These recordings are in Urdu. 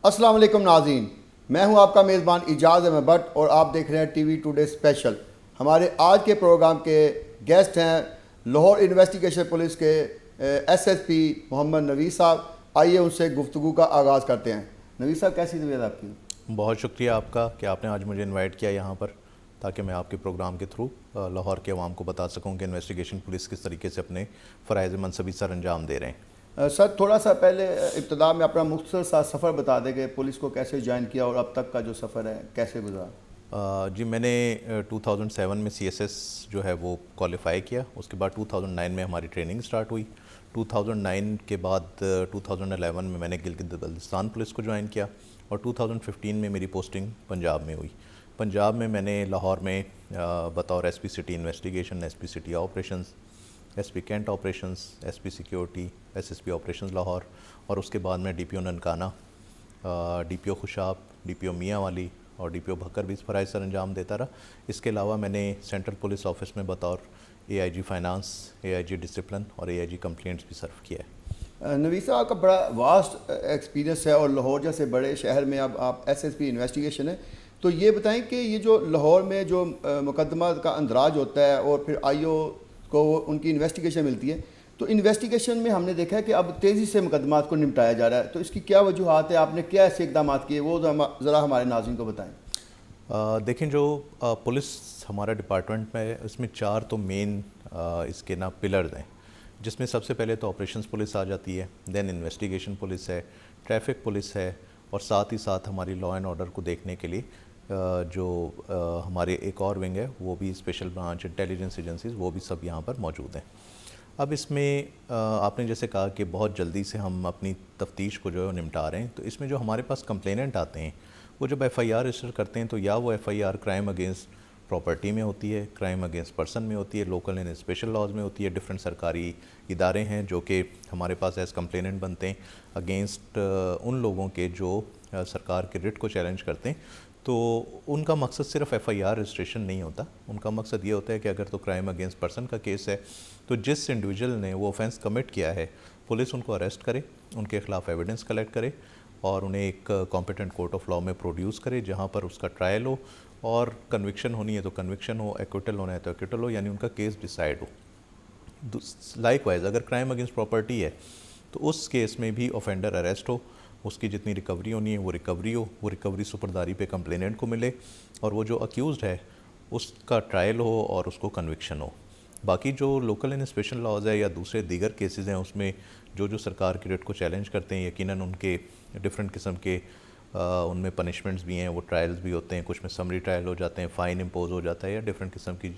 السلام علیکم ناظرین، میں ہوں آپ کا میزبان اعجاز احمد بٹ اور آپ دیکھ رہے ہیں ٹی وی ٹوڈے اسپیشل۔ ہمارے آج کے پروگرام کے گیسٹ ہیں لاہور انویسٹیگیشن پولیس کے ایس ایس پی محمد نوید صاحب۔ آئیے ان سے گفتگو کا آغاز کرتے ہیں۔ نوید صاحب، کیسی طبیعت آپ کی؟ بہت شکریہ آپ کا کہ آپ نے آج مجھے انوائٹ کیا یہاں پر، تاکہ میں آپ کے پروگرام کے تھرو لاہور کے عوام کو بتا سکوں کہ انویسٹیگیشن پولیس کس طریقے سے اپنے فرائض منصبی سر انجام دے رہے ہیں۔ سر، تھوڑا سا پہلے ابتدا میں اپنا مختصر سا سفر بتا دیں کہ پولیس کو کیسے جوائن کیا اور اب تک کا جو سفر ہے کیسے گزرا؟ جی، میں نے 2007 میں سی ایس ایس جو ہے وہ کوالیفائی کیا۔ اس کے بعد 2009 میں ہماری ٹریننگ سٹارٹ ہوئی۔ 2009 کے بعد 2011 میں نے گلگت بلتستان پولیس کو جوائن کیا، اور 2015 میں میری پوسٹنگ پنجاب میں ہوئی۔ پنجاب میں نے لاہور میں بطور S P city investigation, S P city operations, S P cantt operations, S P security, S S P operations Lahore, اور اس کے بعد میں D P O Nankana, D P O Khushab, D P O Mianwali اور ڈی پی او بھکر بھی اس فرائض سر انجام دیتا رہا۔ اس کے علاوہ میں نے سینٹرل پولیس آفس میں بطور اے آئی جی فائنانس، اے آئی جی ڈسپلن اور اے آئی جی کمپلینٹس بھی سرو کیا ہے۔ نوید صاحب، آپ کا بڑا واسٹ ایکسپیرینس ہے اور لاہور جیسے بڑے شہر میں اب آپ ایس ایس پی انویسٹیگیشن ہے، تو یہ بتائیں کہ یہ جو لاہور میں جو مقدمہ کا اندراج ہوتا ہے اور پھر آئی او کو ان کی انویسٹیگیشن ملتی ہے، تو انویسٹیگیشن میں ہم نے دیکھا ہے کہ اب تیزی سے مقدمات کو نمٹایا جا رہا ہے، تو اس کی کیا وجوہات ہے؟ آپ نے کیا ایسے اقدامات کیے، وہ ذرا ہمارے ناظرین کو بتائیں۔ دیکھیں، جو پولیس ہمارا ڈپارٹمنٹ میں ہے، اس میں 4 تو مین اس کے نا پلرز ہیں، جس میں سب سے پہلے تو آپریشنز پولیس آ جاتی ہے، دین انویسٹیگیشن پولیس ہے، ٹریفک پولیس ہے، اور ساتھ ہی ساتھ ہماری لا اینڈ آرڈر کو دیکھنے کے لیے جو ہمارے ایک اور ونگ ہے، وہ بھی اسپیشل برانچ انٹیلیجنس ایجنسیز، وہ بھی سب یہاں پر موجود ہیں۔ اب اس میں آپ نے جیسے کہا کہ بہت جلدی سے ہم اپنی تفتیش کو جو ہے نمٹا رہے ہیں، تو اس میں جو ہمارے پاس کمپلیننٹ آتے ہیں، وہ جب ایف آئی آر رجسٹر کرتے ہیں تو یا وہ F I R crime against property میں ہوتی ہے، کرائم اگینسٹ پرسن میں ہوتی ہے، لوکل اینڈ اسپیشل لاز میں ہوتی ہے۔ ڈفرینٹ سرکاری ادارے ہیں جو کہ ہمارے پاس ایز کمپلیننٹ بنتے ہیں اگینسٹ ان لوگوں کے جو سرکار کے رٹ کو چیلنج کرتے ہیں۔ تو ان کا مقصد صرف ایف آئی آر رجسٹریشن نہیں ہوتا، ان کا مقصد یہ ہوتا ہے کہ اگر تو کرائم اگینسٹ پرسن کا کیس ہے، تو جس انڈیویجول نے وہ آفینس کمٹ کیا ہے، پولیس ان کو اریسٹ کرے، ان کے خلاف ایویڈنس کلیکٹ کرے اور انہیں ایک کمپیٹنٹ کورٹ آف لا میں پروڈیوس کرے، جہاں پر اس کا ٹرائل ہو، اور کنوکشن ہونی ہے تو کنوکشن ہو، ایکویٹل ہونا ہے تو ایکویٹل ہو، یعنی ان کا کیس ڈیسائیڈ ہو۔ لائک وائز اگر کرائم اگینسٹ پراپرٹی ہے تو اس کیس میں بھی آفینڈر اریسٹ ہو، اس کی جتنی ریکوری ہونی ہے وہ ریکوری ہو، وہ ریکوری سپرداری پہ کمپلیننٹ کو ملے، اور وہ جو اکیوزڈ ہے اس کا ٹرائل ہو اور اس کو کنوکشن ہو۔ باقی جو لوکل اینڈ اسپیشل لاز ہے یا دوسرے دیگر کیسز ہیں، اس میں جو سرکار کی ریٹ کو چیلنج کرتے ہیں، یقیناً ان کے ڈفرینٹ قسم کے ان میں پنشمنٹس بھی ہیں، وہ ٹرائلز بھی ہوتے ہیں، کچھ میں سمری ٹرائل ہو جاتے ہیں، فائن امپوز ہو جاتا ہے، یا ڈفرینٹ قسم کی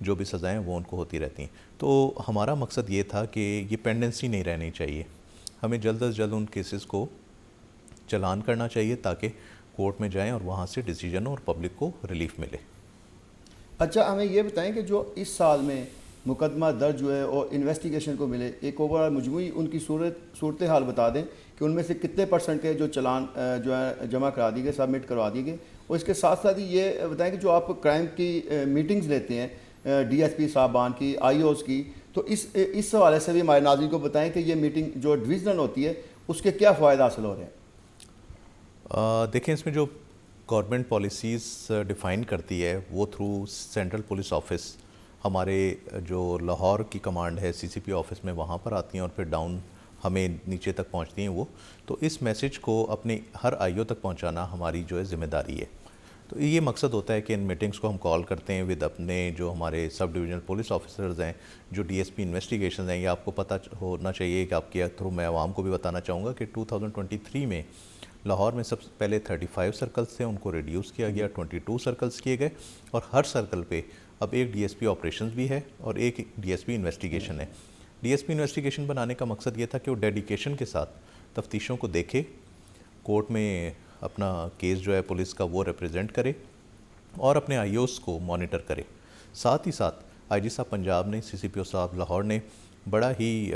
جو بھی سزائیں وہ ان کو ہوتی رہتی ہیں۔ تو ہمارا مقصد یہ تھا کہ یہ پینڈنسی نہیں رہنی چاہیے، ہمیں جلد از جلد ان کیسز کو چلان کرنا چاہیے تاکہ کورٹ میں جائیں اور وہاں سے ڈیسیجن اور پبلک کو ریلیف ملے۔ اچھا، ہمیں یہ بتائیں کہ جو اس سال میں مقدمہ درج ہوئے اور انویسٹیگیشن کو ملے، ایک اوور مجموعی ان کی صورتحال بتا دیں کہ ان میں سے کتنے پرسنٹ کے جو چلان جو ہے جمع کرا دیے گئے، سبمٹ کروا دیے گئے، اور اس کے ساتھ ساتھ ہی یہ بتائیں کہ جو آپ کرائم کی میٹنگز لیتے ہیں ڈی ایس پی صاحبان کی، آئی اوز کی، تو اس حوالے سے بھی ہمارے ناظرین کو بتائیں کہ یہ میٹنگ جو ڈویژنل ہوتی ہے اس کے کیا فوائد حاصل ہو رہے ہیں؟ دیکھیں، اس میں جو گورنمنٹ پالیسیز ڈیفائن کرتی ہے وہ تھرو سینٹرل پولیس آفس، ہمارے جو لاہور کی کمانڈ ہے سی سی پی آفس میں، وہاں پر آتی ہیں اور پھر ڈاؤن ہمیں نیچے تک پہنچتی ہیں وہ۔ تو اس میسج کو اپنے ہر آئی او تک پہنچانا ہماری جو ہے ذمہ داری ہے۔ تو یہ مقصد ہوتا ہے کہ ان میٹنگز کو ہم کال کرتے ہیں ود اپنے جو ہمارے سب ڈویژنل پولیس آفیسرز ہیں، جو ڈی ایس پی انویسٹیگیشنز ہیں۔ یہ آپ کو پتہ ہونا چاہیے کہ آپ کے تھرو میں عوام کو بھی بتانا چاہوں گا کہ 2023 میں لاہور میں سب سے پہلے 35 سرکلز تھے، ان کو ریڈیوس کیا گیا، 22 سرکلز کیے گئے، اور ہر سرکل پہ اب ایک ڈی ایس پی آپریشنز بھی ہے اور ایک ڈی ایس پی انویسٹیگیشن ہے۔ ڈی ایس پی انویسٹیگیشن بنانے کا مقصد یہ تھا کہ وہ ڈیڈیکیشن کے ساتھ تفتیشوں کو دیکھے، کورٹ میں اپنا کیس جو ہے پولیس کا وہ ریپرزینٹ کرے اور اپنے آئی اوز کو مانیٹر کرے۔ ساتھ ہی ساتھ آئی جی صاحب پنجاب نے، سی سی پی او صاحب لاہور نے بڑا ہی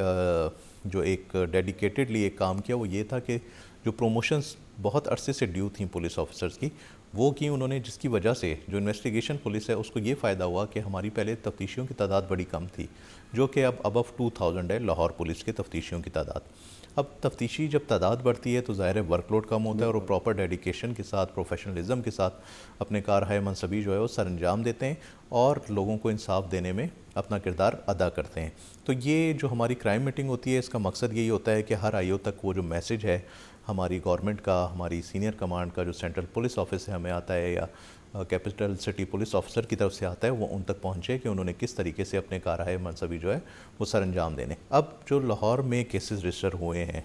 جو ایک ڈیڈیکیٹڈلی ایک کام کیا، وہ یہ تھا کہ جو پروموشنز بہت عرصے سے ڈیو تھیں پولیس آفیسرز کی، وہ کی انہوں نے، جس کی وجہ سے جو انویسٹیگیشن پولیس ہے اس کو یہ فائدہ ہوا کہ ہماری پہلے تفتیشیوں کی تعداد بڑی کم تھی، جو کہ اب ابو 2000 ہے لاہور پولیس کے تفتیشیوں کی تعداد۔ اب تفتیشی جب تعداد بڑھتی ہے تو ظاہر ہے ورک لوڈ کم ہوتا ہے، اور وہ پراپر ڈیڈیکیشن کے ساتھ، پروفیشنلزم کے ساتھ اپنے کارہائے منصبی جو ہے وہ سر انجام دیتے ہیں اور لوگوں کو انصاف دینے میں اپنا کردار ادا کرتے ہیں۔ تو یہ جو ہماری کرائم میٹنگ ہوتی ہے، اس کا مقصد یہی ہوتا ہے کہ ہر آئی او تک وہ جو میسج ہے ہماری گورنمنٹ کا، ہماری سینئر کمانڈ کا، جو سینٹرل پولیس آفس سے ہمیں آتا ہے یا کیپٹل سٹی پولیس آفیسر کی طرف سے آتا ہے، وہ ان تک پہنچے کہ انہوں نے کس طریقے سے اپنے کارہائے منصبی جو ہے وہ سر انجام دینے۔ اب جو لاہور میں کیسز رجسٹر ہوئے ہیں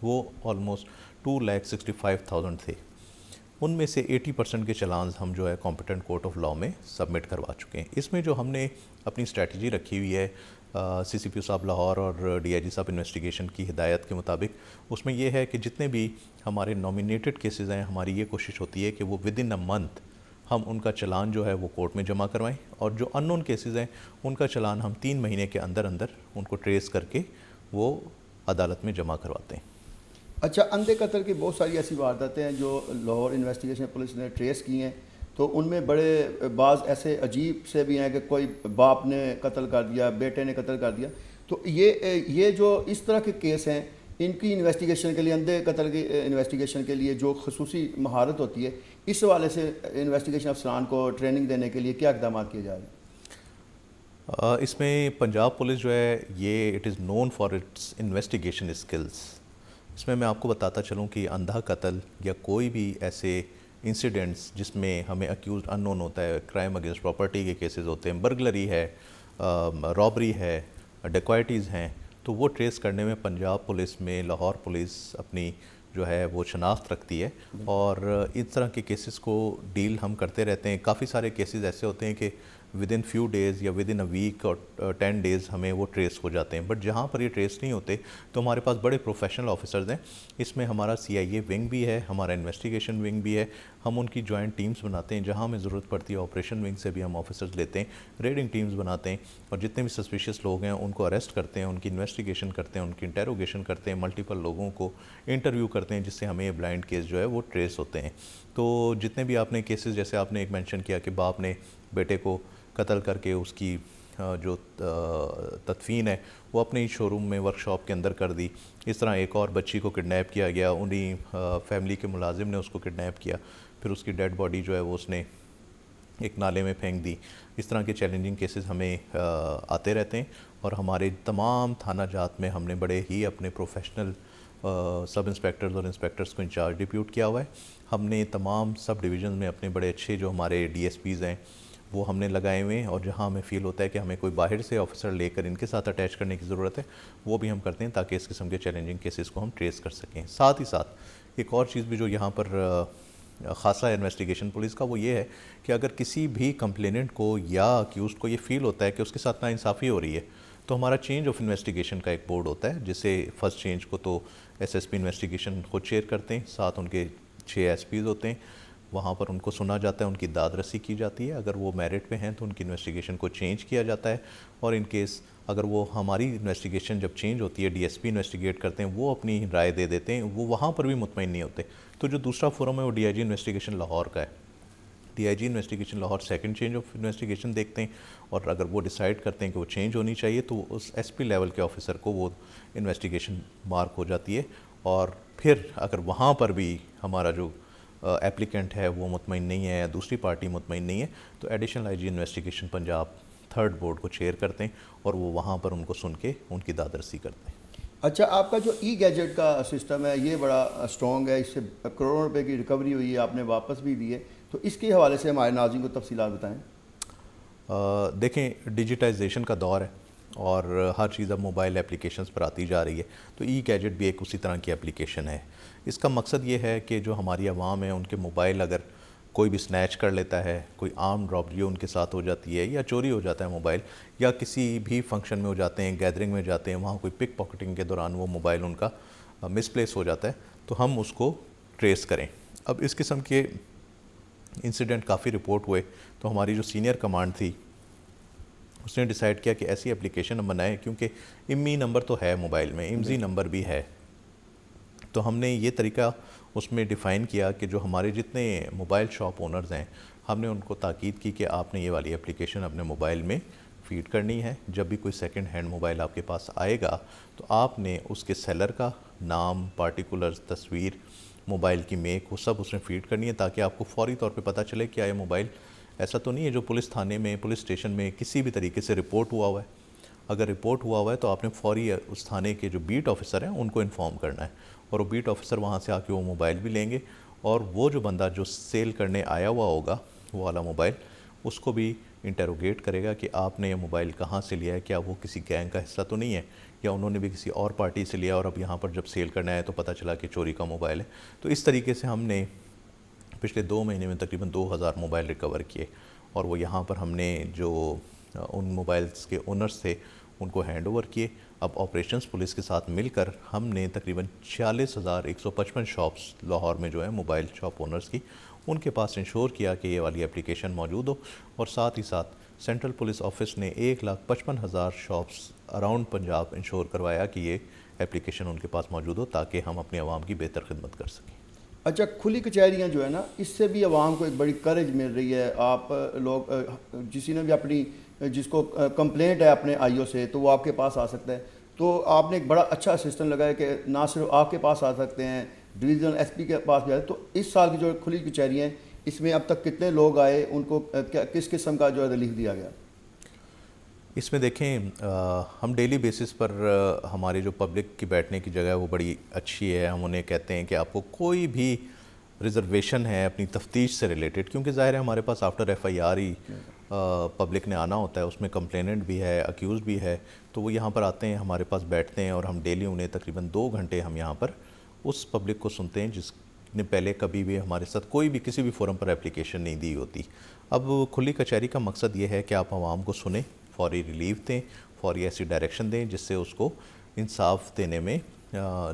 وہ آلموسٹ 2,65,000 تھے، ان میں سے 80% کے چلانز ہم جو ہے کمپیٹنٹ کورٹ آف لاء میں سبمٹ کروا چکے ہیں۔ اس میں جو ہم نے اپنی اسٹریٹجی رکھی ہوئی ہے سی سی پی او صاحب لاہور اور ڈی آئی جی صاحب انویسٹیگیشن کی ہدایت کے مطابق، اس میں یہ ہے کہ جتنے بھی ہمارے نامینیٹڈ کیسز ہیں، ہماری یہ کوشش ہوتی ہے کہ وہ ود ان اے منتھ ہم ان کا چلان جو ہے وہ کورٹ میں جمع کروائیں، اور جو ان نون کیسز ہیں ان کا چلان ہم 3 مہینے کے اندر اندر ان کو ٹریس کر کے وہ عدالت میں جمع کرواتے ہیں۔ اچھا، اندھے قتل کی بہت ساری ایسی وارداتیں ہیں جو لاہور انویسٹیگیشن پولیس نے ٹریس کی ہیں، تو ان میں بڑے بعض ایسے عجیب سے بھی ہیں کہ کوئی باپ نے قتل کر دیا، بیٹے نے قتل کر دیا، تو یہ جو اس طرح کے کیس ہیں، ان کی انویسٹیگیشن کے لیے، اندھے قتل کی انویسٹیگیشن کے لیے جو خصوصی مہارت ہوتی ہے، اس حوالے سے انویسٹیگیشن افسران کو ٹریننگ دینے کے لیے کیا اقدامات کیے جا رہے ہیں؟ اس میں پنجاب پولیس جو ہے یہ it is known for its investigation skills. اس میں آپ کو بتاتا چلوں کہ اندھا قتل یا کوئی بھی ایسے انسیڈنٹس جس میں ہمیں اکیوزڈ ان نون ہوتا ہے، کرائم اگینسٹ پراپرٹی کے کیسز ہوتے ہیں، برگلری ہے، رابری ہے، ڈیکوائٹیز ہیں، تو وہ ٹریس کرنے میں پنجاب پولیس میں لاہور پولیس اپنی جو ہے وہ شناخت رکھتی ہے، اور اس طرح کے کیسز کو ڈیل ہم کرتے رہتے ہیں۔ کافی سارے کیسز ایسے ہوتے ہیں کہ ود ان فیو ڈیز یا ود ان اے ویک اور 10 ڈیز ہمیں وہ ٹریس ہو جاتے ہیں، بٹ جہاں پر یہ ٹریس نہیں ہوتے تو ہمارے پاس بڑے پروفیشنل آفیسرز ہیں۔ اس میں ہمارا سی آئی اے ونگ بھی ہے، ہمارا انویسٹیگیشن ونگ بھی ہے، ہم ان کی جوائنٹ ٹیمز بناتے ہیں، جہاں ہمیں ضرورت پڑتی ہے آپریشن ونگ سے بھی ہم آفیسرز لیتے ہیں، ریڈنگ ٹیمز بناتے ہیں، اور جتنے بھی سسپیشیس لوگ ہیں ان کو اریسٹ کرتے ہیں، ان کی انویسٹیگیشن کرتے ہیں، ان کی انٹیروگیشن کرتے ہیں، ملٹیپل لوگوں کو انٹرویو کرتے ہیں، جس سے ہمیں یہ بلائنڈ کیس جو ہے وہ ٹریس ہوتے ہیں۔ تو جتنے بھی آپ نے کیسز، جیسے آپ نے ایک مینشن کیا کہ باپ نے بیٹے کو قتل کر کے اس کی جو تدفین ہے وہ اپنے ہی شو روم میں ورک شاپ کے اندر کر دی، اس طرح ایک اور بچی کو کڈنیپ کیا گیا، انہی فیملی کے ملازم نے اس کو کڈنیپ کیا، پھر اس کی ڈیڈ باڈی جو ہے وہ اس نے ایک نالے میں پھینک دی۔ اس طرح کے چیلنجنگ کیسز ہمیں آتے رہتے ہیں، اور ہمارے تمام تھانہ جات میں ہم نے بڑے ہی اپنے پروفیشنل سب انسپیکٹرز اور انسپیکٹرز کو انچارج ڈپیوٹ کیا ہوا ہے۔ ہم نے تمام سب ڈویژنز میں اپنے بڑے اچھے جو ہمارے ڈی ایس پیز ہیں وہ ہم نے لگائے ہوئے ہیں، اور جہاں ہمیں فیل ہوتا ہے کہ ہمیں کوئی باہر سے آفیسر لے کر ان کے ساتھ اٹیچ کرنے کی ضرورت ہے، وہ بھی ہم کرتے ہیں تاکہ اس قسم کے چیلنجنگ کیسز کو ہم ٹریس کر سکیں۔ ساتھ ہی ساتھ ایک اور چیز بھی جو یہاں پر خاصہ ہے انویسٹیگیشن پولیس کا، وہ یہ ہے کہ اگر کسی بھی کمپلیننٹ کو یا اکیوزڈ کو یہ فیل ہوتا ہے کہ اس کے ساتھ ناانصافی ہو رہی ہے، تو ہمارا چینج آف انویسٹیگیشن کا ایک بورڈ ہوتا ہے، جس سے فرسٹ چینج کو تو ایس ایس پی انویسٹیگیشن خود چیئر کرتے ہیں، ساتھ ان کے 6 ایس پیز ہوتے ہیں، وہاں پر ان کو سنا جاتا ہے، ان کی داد رسی کی جاتی ہے، اگر وہ میرٹ پہ ہیں تو ان کی انویسٹیگیشن کو چینج کیا جاتا ہے، اور ان کیس اگر وہ ہماری انویسٹیگیشن جب چینج ہوتی ہے، ڈی ایس پی انویسٹیگیٹ کرتے ہیں، وہ اپنی رائے دے دیتے ہیں، وہ وہاں پر بھی مطمئن نہیں ہوتے، تو جو دوسرا فورم ہے وہ D I G investigation Lahore کا ہے۔ D I G investigation Lahore second change of investigation دیکھتے ہیں، اور اگر وہ ڈیسائیڈ کرتے ہیں کہ وہ چینج ہونی چاہیے تو اس ایس پی لیول کے آفیسر کو وہ انویسٹیگیشن مارک ہو جاتی ہے، اور پھر اگر وہاں پر بھی ہمارا جو ایپلیکنٹ ہے وہ مطمئن نہیں ہے یا دوسری پارٹی مطمئن نہیں ہے، تو additional I G investigation Punjab third board کو چیئر کرتے ہیں، اور وہ وہاں پر ان کو سن کے ان کی دادرسی کرتے ہیں۔ اچھا، آپ کا جو ای گیجٹ کا سسٹم ہے یہ بڑا اسٹرانگ ہے، اس سے کروڑوں روپے کی ریکوری ہوئی ہے، آپ نے واپس بھی دیے، تو اس کے حوالے سے ہمارے ناظرین کو تفصیلات بتائیں۔ دیکھیں، ڈیجیٹائزیشن کا دور ہے اور ہر چیز اب موبائل اپلیکیشنز پر آتی جا رہی ہے، تو ای گیجٹ بھی ایک اسی طرح کی اپلیکیشن ہے۔ اس کا مقصد یہ ہے کہ جو ہماری عوام ہے ان کے موبائل اگر کوئی بھی سنیچ کر لیتا ہے، کوئی عام رابری ان کے ساتھ ہو جاتی ہے یا چوری ہو جاتا ہے موبائل، یا کسی بھی فنکشن میں ہو جاتے ہیں، گیدرنگ میں جاتے ہیں، وہاں کوئی پک پاکٹنگ کے دوران وہ موبائل ان کا مس پلیس ہو جاتا ہے، تو ہم اس کو ٹریس کریں۔ اب اس قسم کے انسیڈنٹ کافی رپورٹ ہوئے، تو ہماری جو سینئر کمانڈ تھی اس نے ڈیسائیڈ کیا کہ ایسی اپلیکیشن ہم بنائیں، کیونکہ امی نمبر تو ہے موبائل میں، امزی نمبر بھی ہے، تو ہم نے یہ طریقہ اس میں ڈیفائن کیا کہ جو ہمارے جتنے موبائل شاپ اونرز ہیں ہم نے ان کو تاکید کی کہ آپ نے یہ والی اپلیکیشن اپنے موبائل میں فیڈ کرنی ہے. جب بھی کوئی سیکنڈ ہینڈ موبائل آپ کے پاس آئے گا تو آپ نے اس کے سیلر کا نام, پارٹیکولرز, تصویر, موبائل کی میک, وہ سب اس میں فیڈ کرنی ہے تاکہ آپ کو فوری طور پہ پتہ چلے کہ یہ موبائل ایسا تو نہیں ہے جو پولیس تھانے میں, پولیس اسٹیشن میں کسی بھی طریقے سے رپورٹ ہوا ہے. اگر رپورٹ ہوا ہے تو آپ نے فوری اس تھانے کے جو بیٹ آفیسر ہیں ان کو انفارم کرنا ہے, اور وہ بیٹ آفیسر وہاں سے آ کے وہ موبائل بھی لیں گے, اور وہ جو بندہ جو سیل کرنے آیا ہوا ہوگا وہ والا موبائل, اس کو بھی انٹروگیٹ کرے گا کہ آپ نے یہ موبائل کہاں سے لیا ہے, کیا وہ کسی گینگ کا حصہ تو نہیں ہے, یا انہوں نے بھی کسی اور پارٹی سے لیا اور اب یہاں پر جب سیل کرنا ہے تو پتہ چلا کہ چوری کا موبائل ہے. تو اس طریقے سے ہم نے پچھلے 2 مہینے میں تقریباً 2000 موبائل ریکور کیے, اور وہ یہاں پر ہم نے جو ان موبائلز کے اونرز تھے ان کو ہینڈ اوور کیے. اب آپریشنز پولیس کے ساتھ مل کر ہم نے تقریباً 46,155 شاپس لاہور میں جو ہے موبائل شاپ اونرز کی, ان کے پاس انشور کیا کہ یہ والی اپلیکیشن موجود ہو, اور ساتھ ہی ساتھ سینٹرل پولیس آفس نے 1,55,000 شاپس اراؤنڈ پنجاب انشور کروایا کہ یہ اپلیکیشن ان کے پاس موجود ہو تاکہ ہم اپنے عوام کی بہتر خدمت کر سکیں. اچھا, کھلی کچہریاں جو ہے نا, اس سے بھی عوام کو ایک بڑی کریج مل رہی ہے. آپ لوگ کسی نے بھی اپنی جس کو کمپلینٹ ہے اپنے آئی او سے تو وہ آپ کے پاس آ سکتا ہے. تو آپ نے ایک بڑا اچھا سسٹم لگایا کہ نہ صرف آپ کے پاس آ سکتے ہیں, ڈویژنل ایس پی کے پاس بھی آئے. تو اس سال کی جو کھلی کچہریاں ہیں اس میں اب تک کتنے لوگ آئے, ان کو کس قسم کا جو ہے ریلیف دیا گیا؟ اس میں دیکھیں ہم ڈیلی بیسس پر ہماری جو پبلک کی بیٹھنے کی جگہ ہے وہ بڑی اچھی ہے. ہم انہیں کہتے ہیں کہ آپ کو کوئی بھی ریزرویشن ہے اپنی تفتیش سے ریلیٹڈ, کیونکہ ظاہر ہے ہمارے پاس آفٹر ایف آئی آر ہی پبلک نے آنا ہوتا ہے, اس میں کمپلیننٹ بھی ہے, اکیوز بھی ہے, تو وہ یہاں پر آتے ہیں, ہمارے پاس بیٹھتے ہیں, اور ہم ڈیلی انہیں تقریباً 2 گھنٹے ہم یہاں پر اس پبلک کو سنتے ہیں جس نے پہلے کبھی بھی ہمارے ساتھ کوئی بھی کسی بھی فورم پر اپلیکیشن نہیں دی ہوتی. اب کھلی کچہری کا مقصد یہ ہے کہ آپ عوام کو سنیں, فوری ریلیف دیں, فوری ایسی ڈائریکشن دیں جس سے اس کو انصاف دینے میں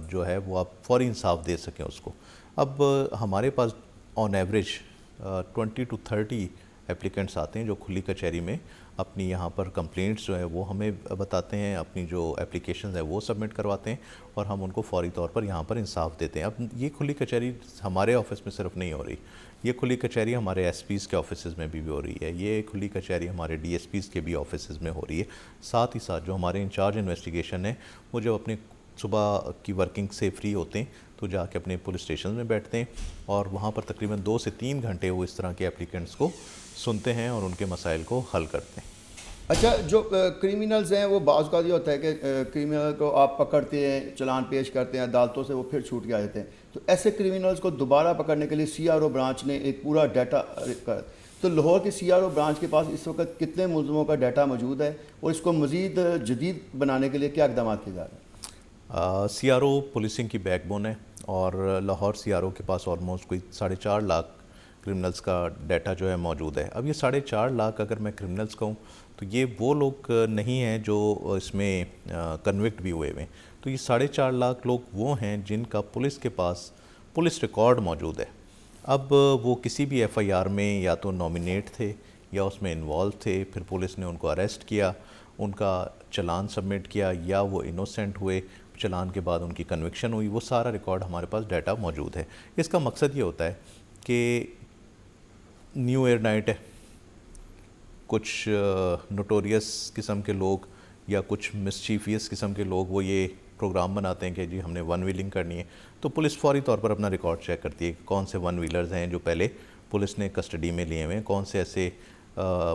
جو ہے وہ آپ فوری انصاف دے سکیں اس کو. اب ہمارے پاس آن ایوریج 20 to 30 اپلیکنٹس آتے ہیں جو کھلی کچہری میں اپنی یہاں پر کمپلینٹس جو ہے وہ ہمیں بتاتے ہیں, اپنی جو اپلیکیشنز ہیں وہ سبمٹ کرواتے ہیں, اور ہم ان کو فوری طور پر یہاں پر انصاف دیتے ہیں. اب یہ کھلی کچہری ہمارے آفس میں صرف نہیں ہو رہی, یہ کھلی کچہری ہمارے ایس پیز کے آفیسز میں بھی ہو رہی ہے, یہ کھلی کچہری ہمارے ڈی ایس پیز کے بھی آفیسز میں ہو رہی ہے. ساتھ ہی ساتھ جو ہمارے انچارج انویسٹیگیشن ہیں وہ جب اپنے صبح کی ورکنگ سے فری ہوتے ہیں تو جا کے اپنے پولیس اسٹیشن میں بیٹھتے ہیں, اور وہاں پر تقریباً 2 سے 3 گھنٹے وہ اس طرح کے اپلیکنٹس کو سنتے ہیں اور ان کے مسائل کو حل کرتے ہیں. اچھا, جو کریمنلز ہیں وہ بعض کا یہ ہوتا ہے کہ کریمنل کو آپ پکڑتے ہیں, چلان پیش کرتے ہیں عدالتوں سے, وہ پھر چھوٹ کے آ جاتے ہیں. تو ایسے کریمنلز کو دوبارہ پکڑنے کے لیے سی آر او برانچ نے ایک پورا ڈیٹا کر, تو لاہور کے سی آر او برانچ کے پاس اس وقت کتنے ملزموں کا ڈیٹا موجود ہے, اور اس کو مزید جدید بنانے کے لیے کیا اقدامات کیے جا رہے ہیں؟ سی آر او پولیسنگ کی بیک بون ہے, اور لاہور سی آر او کے پاس آلموسٹ کوئی 4.5 لاکھ کرمنلز کا ڈیٹا جو ہے موجود ہے. اب یہ 4.5 لاکھ اگر میں کرمنلز کہوں تو یہ وہ لوگ نہیں ہیں جو اس میں کنوکٹ بھی ہوئے ہیں, تو یہ 4.5 لاکھ لوگ وہ ہیں جن کا پولیس کے پاس پولیس ریکارڈ موجود ہے. اب وہ کسی بھی ایف آئی آر میں یا تو نامینیٹ تھے یا اس میں انوالو تھے, پھر پولیس نے ان کو اریسٹ کیا, ان کا چلان سبمٹ کیا, یا وہ انوسینٹ ہوئے, چلان کے بعد ان کی کنوکشن ہوئی, وہ سارا ریکارڈ ہمارے پاس ڈیٹا موجود ہے. اس کا مقصد یہ ہوتا ہے کہ نیو ایئر نائٹ ہے, کچھ نوٹوریس قسم کے لوگ یا کچھ مسچیفیس قسم کے لوگ وہ یہ پروگرام بناتے ہیں کہ جی ہم نے 1 ویلنگ کرنی ہے, تو پولیس فوری طور پر اپنا ریکارڈ چیک کرتی ہے کہ کون سے 1 ویلرز ہیں جو پہلے پولیس نے کسٹڈی میں لیے ہوئے ہیں, کون سے ایسے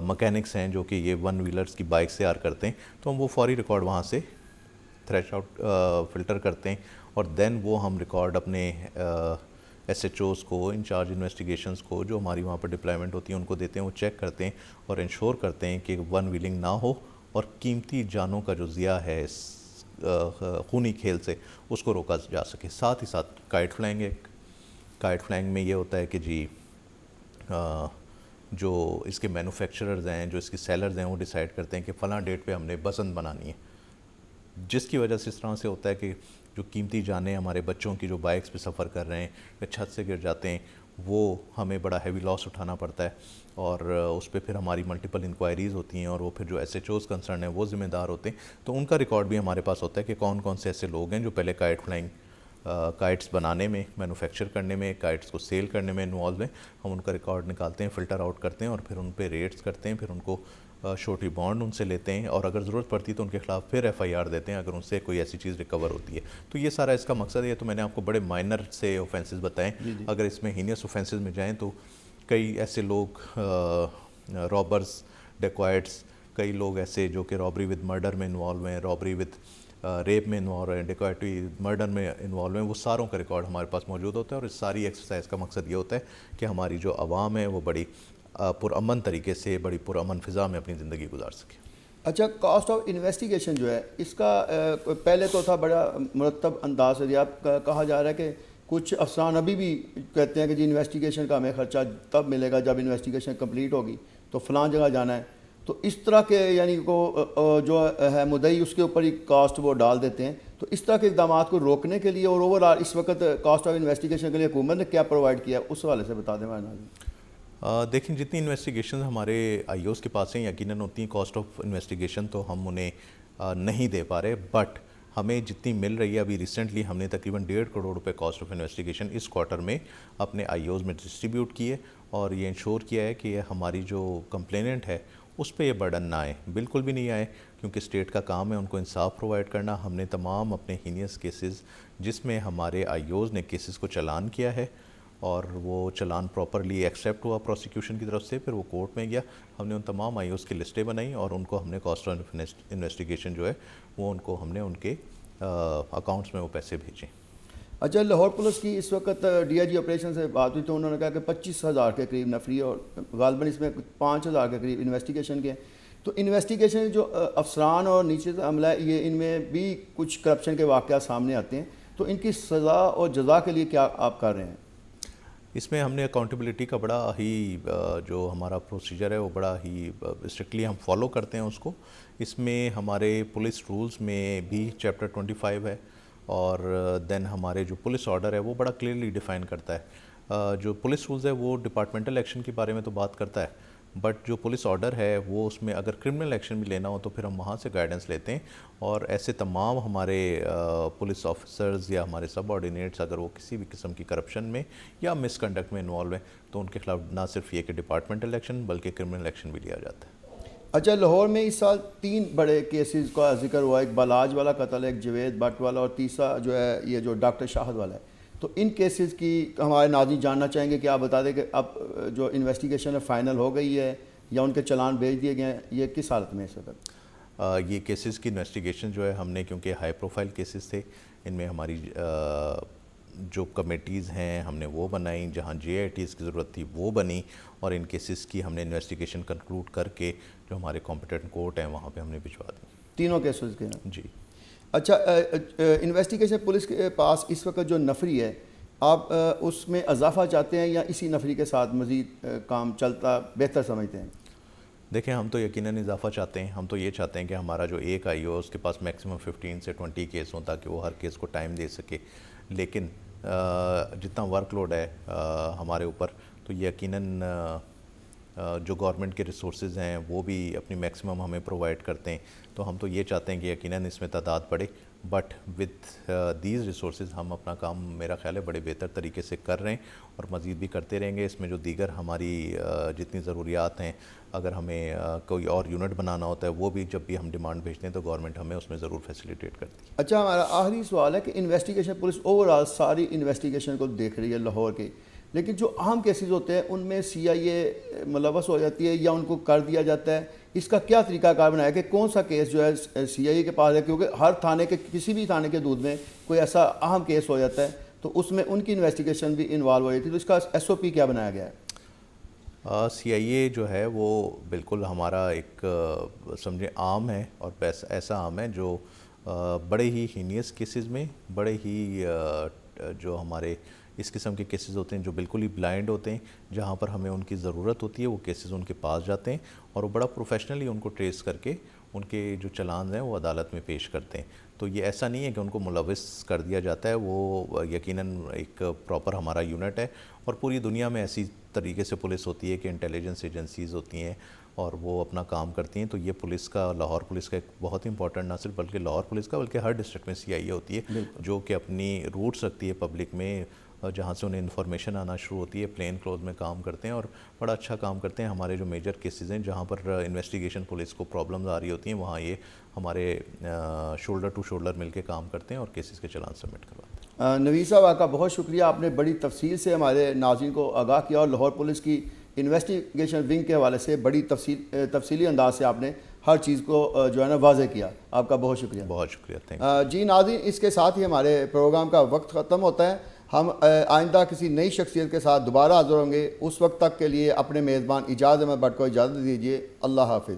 مکینکس ہیں جو کہ یہ 1 ویلرز کی بائک سے کرتے ہیں, تو ہم وہ فوری ریکارڈ وہاں سے تھریش آؤٹ فلٹر کرتے ہیں, اور دین وہ ہم ریکارڈ اپنے ایس ایچ اوز کو, انچارج انویسٹیگیشنز کو جو ہماری وہاں پر ڈپلائمنٹ ہوتی ہیں ان کو دیتے ہیں, وہ چیک کرتے ہیں اور انشور کرتے ہیں کہ 1 ویلنگ نہ ہو, اور قیمتی جانوں کا جو ضیاع ہے اس خونی کھیل سے اس کو روکا جا سکے. ساتھ ہی ساتھ کائٹ فلائنگ ہے. کائٹ فلائنگ میں یہ ہوتا ہے کہ جی جو اس کے مینوفیکچررز ہیں, جو اس کے سیلرز ہیں, وہ ڈیسائیڈ کرتے ہیں کہ فلاں ڈیٹ پہ ہم نے بسنت بنانی ہے, جس کی وجہ سے اس طرح سے ہوتا ہے کہ جو قیمتی جانیں ہمارے بچوں کی جو بائکس پہ سفر کر رہے ہیں یا چھت سے گر جاتے ہیں, وہ ہمیں بڑا ہیوی لاس اٹھانا پڑتا ہے, اور اس پہ پھر ہماری ملٹیپل انکوائریز ہوتی ہیں, اور وہ پھر جو ایس ایچ اوز کنسرن ہیں وہ ذمہ دار ہوتے ہیں. تو ان کا ریکارڈ بھی ہمارے پاس ہوتا ہے کہ کون کون سے ایسے لوگ ہیں جو پہلے کائٹ فلائنگ کائٹس بنانے میں، مینوفیکچر کرنے میں، کائٹس کو سیل کرنے میں انوالو ہیں، ہم ان کا ریکارڈ نکالتے ہیں، فلٹر آؤٹ کرتے ہیں اور پھر ان پہ ریٹس کرتے ہیں، پھر ان کو شورٹی بانڈ ان سے لیتے ہیں، اور اگر ضرورت پڑتی ہے تو ان کے خلاف پھر ایف آئی آر دیتے ہیں اگر ان سے کوئی ایسی چیز ریکور ہوتی ہے. تو یہ سارا اس کا مقصد ہے. تو میں نے آپ کو بڑے مائنر سے اوفینسز بتائیں. اگر اس میں ہینیس اوفینسز میں جائیں تو کئی ایسے لوگ رابرز، ڈیکوائٹس، کئی لوگ ایسے جو کہ رابری ود مرڈر میں انوالو ہیں، رابری ود ریپ میں انوالو ہیں، ڈیکوائٹی مرڈر میں انوالو ہیں، وہ ساروں کا ریکارڈ ہمارے پاس موجود ہوتا ہے. اور اس ساری ایکسرسائز کا مقصد یہ ہوتا ہے کہ ہماری جو عوام ہے وہ بڑی پرامن طریقے سے، بڑی پرامن فضا میں اپنی زندگی گزار سکے. اچھا، کاسٹ آف انویسٹیگیشن جو ہے اس کا پہلے تو تھا بڑا مرتب انداز سے اب کہا جا رہا ہے کہ کچھ افسران ابھی بھی کہتے ہیں کہ جی انویسٹیگیشن کا ہمیں خرچہ تب ملے گا جب انویسٹیگیشن کمپلیٹ ہوگی تو فلاں جگہ جانا ہے. تو اس طرح کے یعنی کو جو ہے مدعی اس کے اوپر ہی کاسٹ وہ ڈال دیتے ہیں. تو اس طرح کے اقدامات کو روکنے کے لیے اور اوور آل اس وقت کاسٹ آف انویسٹیگیشن کے لیے حکومت نے کیا پرووائڈ کیا ہے، اس حوالے سے بتا دیں ہمارے ناظرین. دیکھیں جتنی انویسٹیگیشن ہمارے آئی اوز کے پاس ہیں یقیناً اتنی کاسٹ آف انویسٹیگیشن تو ہم انہیں نہیں دے پا رہے، بٹ ہمیں جتنی مل رہی ہے، ابھی ریسنٹلی ہم نے تقریباً 1.5 کروڑ روپے کاسٹ آف انویسٹیگیشن اس کوارٹر میں اپنے آئی اوز میں ڈسٹریبیوٹ کیے، اور یہ انشور کیا ہے کہ ہماری جو کمپلیننٹ ہے اس پہ یہ برڈن نہ آئے، بالکل بھی نہیں آئے، کیونکہ اسٹیٹ کا کام ہے ان کو انصاف پرووائڈ کرنا. ہم نے تمام اپنے ہینیس کیسز جس میں ہمارے آئی اوز نے کیسز کو چلان کیا ہے اور وہ چلان پراپرلی ایکسیپٹ ہوا پروسیکیوشن کی طرف سے، پھر وہ کورٹ میں گیا، ہم نے ان تمام آئی اوز کی لسٹیں بنائیں اور ان کو ہم نے کاسٹ آف انویسٹیگیشن جو ہے وہ ان کو ہم نے ان کے اکاؤنٹس میں وہ پیسے بھیجیں. اچھا، لاہور پولیس کی اس وقت ڈی آئی جی آپریشن سے بات ہوئی تو انہوں نے کہا کہ 25,000 کے قریب نفری اور غالباً اس میں 5,000 کے قریب انویسٹیگیشن کے. تو انویسٹیگیشن جو افسران اور نیچے سے عملہ ہے یہ ان میں بھی کچھ کرپشن کے واقعات سامنے آتے ہیں، تو ان کی سزا اور جزا کے لیے کیا آپ کر رہے ہیں؟ اس میں ہم نے اکاؤنٹیبلٹی کا بڑا ہی جو ہمارا پروسیجر ہے وہ بڑا ہی اسٹرکٹلی ہم فالو کرتے ہیں اس کو. اس میں ہمارے پولیس رولز میں بھی چیپٹر 25 ہے، اور دین ہمارے جو پولیس آرڈر ہے وہ بڑا کلیئرلی ڈیفائن کرتا ہے. جو پولیس رولز ہے وہ ڈپارٹمنٹل ایکشن کے بارے میں تو بات کرتا ہے، بٹ جو پولیس آرڈر ہے وہ اس میں اگر کرمنل ایکشن بھی لینا ہو تو پھر ہم وہاں سے گائیڈنس لیتے ہیں. اور ایسے تمام ہمارے پولیس آفیسرز یا ہمارے سب آرڈینیٹس اگر وہ کسی بھی قسم کی کرپشن میں یا مس کنڈکٹ میں انوالو ہیں تو ان کے خلاف نہ صرف یہ کہ ڈپارٹمنٹل ایکشن بلکہ کرمنل ایکشن بھی لیا جاتا ہے. اچھا، لاہور میں اس سال 3 بڑے کیسز کا ذکر ہوا، ایک بالاج والا قتل ہے، ایک جوید بٹ والا، اور تیسرا جو ہے یہ جو ڈاکٹر شاہد والا ہے. تو ان کیسز کی ہمارے ناظرین جاننا چاہیں گے کہ آپ بتا دیں کہ اب جو انویسٹیگیشن ہے فائنل ہو گئی ہے یا ان کے چلان بھیج دیے گئے ہیں، یہ کس حالت میں ہے اس وقت؟ یہ کیسز کی انویسٹیگیشن جو ہے ہم نے، کیونکہ ہائی پروفائل کیسز تھے، ان میں ہماری جو کمیٹیز ہیں ہم نے وہ بنائیں، جہاں جے آئی ٹیز کی ضرورت تھی وہ بنی، اور ان کیسز کی ہم نے انویسٹیگیشن کنکلوڈ کر کے جو ہمارے کمپیٹنٹ کورٹ ہیں وہاں پہ ہم نے بھجوا دی. تینوں کیسز کے ہیں جی. اچھا، انویسٹیگیشن پولیس کے پاس اس وقت جو نفری ہے، آپ اس میں اضافہ چاہتے ہیں یا اسی نفری کے ساتھ مزید کام چلتا بہتر سمجھتے ہیں؟ دیکھیں ہم تو یقیناً اضافہ چاہتے ہیں. ہم تو یہ چاہتے ہیں کہ ہمارا جو ایک آئی ہو اس کے پاس میکسیمم 15 سے 20 کیس ہوں تاکہ وہ ہر کیس کو ٹائم دے سکے. لیکن جتنا ورک لوڈ ہے ہمارے اوپر تو یقیناً جو گورنمنٹ کے ریسورسز ہیں وہ بھی اپنی میکسیمم ہمیں پرووائڈ کرتے ہیں. تو ہم تو یہ چاہتے ہیں کہ یقیناً اس میں تعداد بڑھے، بٹ وتھ دیز ریسورسز ہم اپنا کام میرا خیال ہے بڑے بہتر طریقے سے کر رہے ہیں اور مزید بھی کرتے رہیں گے. اس میں جو دیگر ہماری جتنی ضروریات ہیں، اگر ہمیں کوئی اور یونٹ بنانا ہوتا ہے وہ بھی جب بھی ہم ڈیمانڈ بھیجتے ہیں تو گورنمنٹ ہمیں اس میں ضرور فیسیلیٹیٹ کرتی ہے. اچھا، ہمارا آخری سوال ہے کہ انویسٹیگیشن پولیس اوور آل ساری انویسٹیگیشن کو دیکھ رہی ہے لاہور کے، لیکن جو اہم کیسز ہوتے ہیں ان میں سی آئی اے ملوث ہو جاتی ہے یا ان کو کر دیا جاتا ہے. اس کا کیا طریقہ کار بنایا کہ کون سا کیس جو ہے سی آئی اے کے پاس ہے؟ کیونکہ ہر تھانے کے کسی بھی تھانے کے دودھ میں کوئی ایسا اہم کیس ہو جاتا ہے تو اس میں ان کی انویسٹیگیشن بھی انوالو ہو جاتی ہے. تو اس کا ایس او پی کیا بنایا گیا ہے؟ سی آئی اے جو ہے وہ بالکل ہمارا ایک سمجھیں عام ہے، اور ایسا عام ہے جو بڑے ہی ہینیس کیسز میں، بڑے ہی جو ہمارے اس قسم کے کیسز ہوتے ہیں جو بالکل ہی بلائنڈ ہوتے ہیں، جہاں پر ہمیں ان کی ضرورت ہوتی ہے وہ کیسز ان کے پاس جاتے ہیں اور وہ بڑا پروفیشنلی ان کو ٹریس کر کے ان کے جو چلانز ہیں وہ عدالت میں پیش کرتے ہیں. تو یہ ایسا نہیں ہے کہ ان کو ملوث کر دیا جاتا ہے، وہ یقیناً ایک پراپر ہمارا یونٹ ہے اور پوری دنیا میں ایسی طریقے سے پولیس ہوتی ہے کہ انٹیلیجنس ایجنسیز ہوتی ہیں اور وہ اپنا کام کرتی ہیں. تو یہ پولیس کا, لاہور پولیس کا ایک بہت امپورٹنٹ نہ صرف بلکہ لاہور پولیس کا بلکہ ہر ڈسٹرکٹ میں سی آئی اے ہوتی ہے جو کہ اپنی روٹس رکھتی ہے پبلک میں, جہاں سے انہیں انفارمیشن آنا شروع ہوتی ہے. پلین کلوتھ میں کام کرتے ہیں اور بڑا اچھا کام کرتے ہیں. ہمارے جو میجر کیسز ہیں جہاں پر انویسٹیگیشن پولیس کو پرابلمز آ رہی ہوتی ہیں وہاں یہ ہمارے شولڈر ٹو شولڈر مل کے کام کرتے ہیں اور کیسز کے چلان سبمٹ کرواتے ہیں. نوید صاحب آپ کا بہت شکریہ, آپ نے بڑی تفصیل سے ہمارے ناظرین کو آگاہ کیا اور لاہور پولیس کی انویسٹیگیشن ونگ کے حوالے سے بڑی تفصیلی انداز سے آپ نے ہر چیز کو جو ہے نا واضح کیا. آپ کا بہت شکریہ. بہت شکریہ, تھینک یو. جی ناظرین, اس کے ساتھ ہی ہمارے پروگرام کا وقت ختم ہوتا ہے. ہم آئندہ کسی نئی شخصیت کے ساتھ دوبارہ حاضر ہوں گے. اس وقت تک کے لیے اپنے میزبان اجازت احمد بٹ کو اجازت دیجیے. اللہ حافظ.